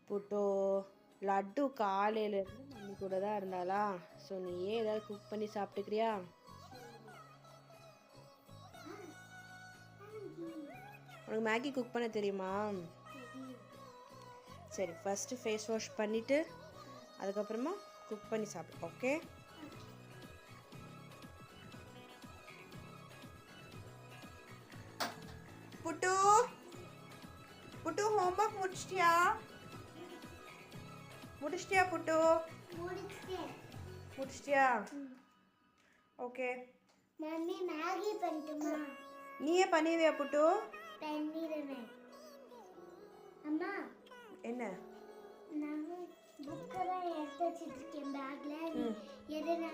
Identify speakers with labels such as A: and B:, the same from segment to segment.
A: புட்டு லட்டு காலையிலேருந்து மம்மி கூட தான் இருந்தாளா. ஸோ நீயே ஏதாவது குக் பண்ணி சாப்பிட்டுக்கிறியா? உனக்கு மேகி குக் பண்ண தெரியுமா? சரி, ஃபஸ்ட்டு ஃபேஸ் வாஷ் பண்ணிவிட்டு அதுக்கப்புறமா குக் பண்ணி சாப்பிடு. ஓகே? புட்டு புட்டு ஹோம்ஒர்க் முடிச்சிட்டியா? புட்டு முடிச்சிட்டியா? ஓகே.
B: மம்மி மேகி பண்ணட்டுமா?
A: நீயே பண்ணிடுவியா புட்டு?
B: பண்ணிடுவேன். அம்மா
A: என்ன?
B: நான் புக்கெல்லாம் எடுத்து வச்சிருக்கேன் பேக்ல. எதுனா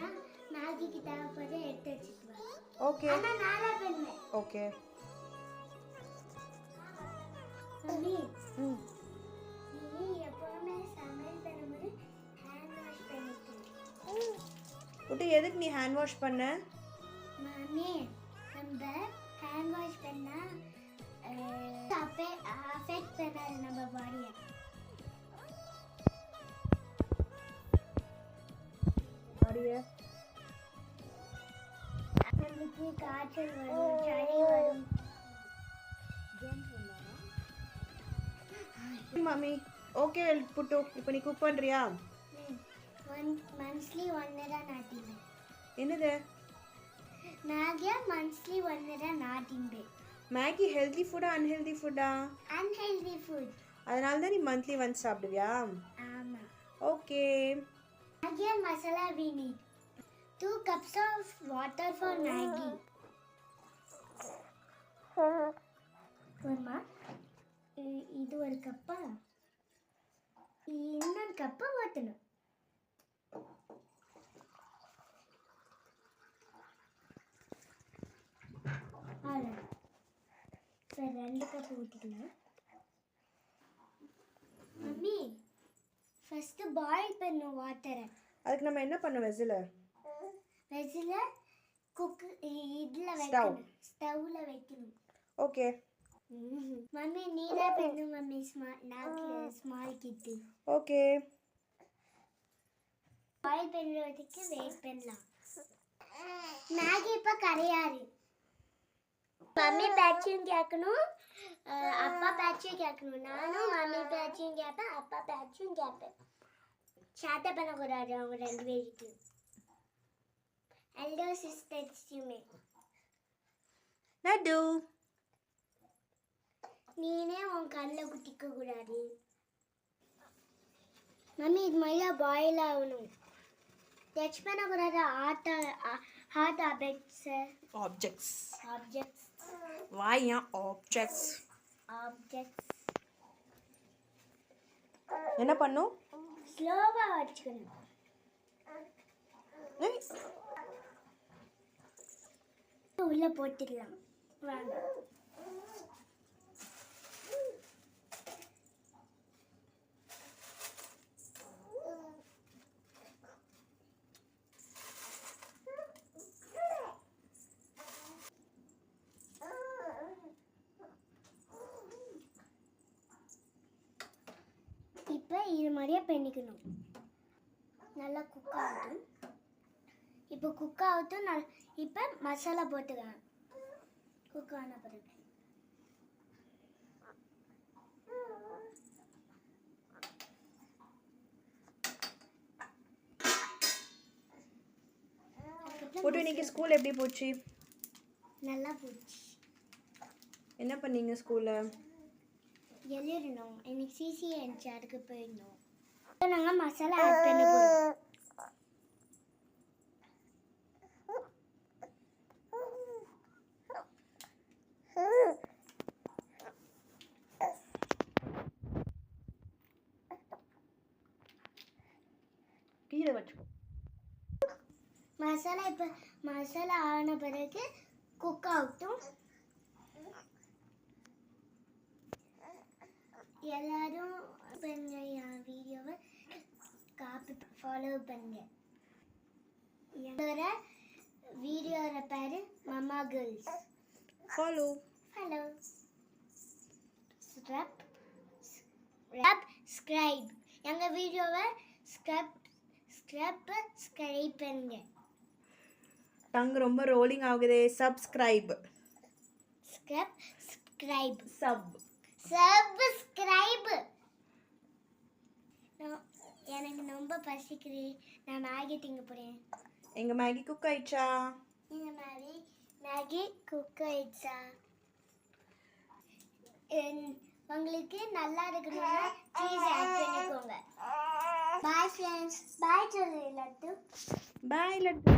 B: மேகிக்கு தேவைப்படுற எடுத்து வச்சுக்குவேன்.
A: ஓகே.
B: ஆனால் நானே பண்ணுவேன்.
A: ஓகே.
B: மம்மி நீ எப்பவுமே சமையல் பண்ணும்போது ஹேண்ட் வாஷ் பண்ணிட்டு.
A: புட்டு எதுக்கு நீ ஹேண்ட் வாஷ் பண்ண?
B: மம்மி நம்ம ஹேண்ட் வாஷ் பண்ணா அஃபெக்ட் பண்ணாது நம்ம பாடியை. நம்மளுக்கு காய்ச்சல் வரும், சளி வரும்.
A: மம்மி ஓகே புட்டு, இப்போ நீ குக் பண்ணுறியா?
B: மந்த்லி ஒன்று தான் நாட்டினேன்.
A: என்னது?
B: மேகியா மந்த்லி ஒன்று தான் நாட்டினேன்.
A: மேகி ஹெல்தி ஃபுட்டா அன்ஹெல்தி ஃபுட்டா?
B: Unhealthy food.
A: அதனால தான் நீ மந்த்லி ஒன்ஸ் சாப்பிடுவியா?
B: ஆமாம்.
A: Okay.
B: Maggi and masala we need 2 cups of water for Maggi. ஒருமா இது ஒரு கப்பா, இன்னொரு கப்பா ஊற்றணும். அவ்வளோ. இப்போ 2 கப் ஊற்றிக்கலாம். மம்மி ஃபஸ்ட்டு பாயில் பண்ணும் வாட்டரை.
A: அதுக்கு நம்ம என்ன பண்ணோம்? வெஜில
B: குக்கு இதில் வைக்கணும், ஸ்டவ்வில் வைக்கணும்.
A: ஓகே.
B: மம்மி நீதான் பண்ணு மம்மி. ஸ்மால் கிட்டு.
A: ஓகே.
B: பாயில் பண்ணுறதுக்கு வெயிட் பண்ணலாம். மேகி இப்போ கரையாரு. மம்மி பேச்சும் கேட்கணும், அப்பா பேச்சும் கேட்கணும். நானும் மம்மி பேச்சும் கேட்பேன், அப்பா பேச்சும் கேட்பேன். சேட்டை பண்ணக்கூடாது அவங்க 2 பேருக்கு. எல்டர் சிஸ்டர்ஸுமே.
A: லட்டு
B: நீனே உன் கண்ணில் குத்திக்க கூடாது. மம்மி இது மாதிரியா பாயில் ஆகணும். டச் பண்ணக்கூடாது. Hard
A: objects. என்ன பண்ணும்?
B: ஸ்லோவாக வச்சுக்கணும். உள்ள போட்டுடலாம். வாங்க. இப்போ இது மாதிரியே பண்ணிக்கணும். நல்லா குக் ஆகட்டும். இப்போ குக் ஆகட்டும். இப்போ மசாலா போட்டுக்கலாம். குக் ஆன பிறகு
A: புட்டு இன்னைக்கு ஸ்கூல் எப்படி போச்சு?
B: நல்லா போச்சு.
A: என்ன பண்ணீங்க ஸ்கூல்ல?
B: எழுதணும். இன்னைக்கு சிசிஏ இருந்துச்சு, அதுக்கு போயிருந்தோம். நாங்கள் மசாலா ஆட் பண்ண போகிறோம்.
A: கீழே வச்சுக்கோ.
B: மசாலா இப்போ மசாலா ஆன பிறகு குக் ஆகட்டும். எல்லாரும் என் வீடியோவை ஃபாலோ பண்ணுங்க. என்னோட வீடியோட பேர் mamma girls.
A: Follow.
B: Subscribe subscribe எங்கள் வீடியோவை சப்ஸ்கிரைப் பண்ணுங்க.
A: டங் ரொம்ப ரோலிங் ஆகுதே. Subscribe
B: subscribe
A: sub
B: subscribe. எனக்கு ரொம்ப பசிக்குது, நான் மேகி திங்க போகிறேன்.
A: எங்க மேகி குக் ஆயிடுச்சா?
B: இந்த மாதிரி மேகி குக் ஆயிடுச்சா? உங்களுக்கு நல்லா இருக்கணும்னா சீஸ் ஆட் பண்ணிக்கோங்க. பாய் ஃப்ரெண்ட்ஸ், பாய் சொல்லு லட்டு.
A: பாய் லட்டு.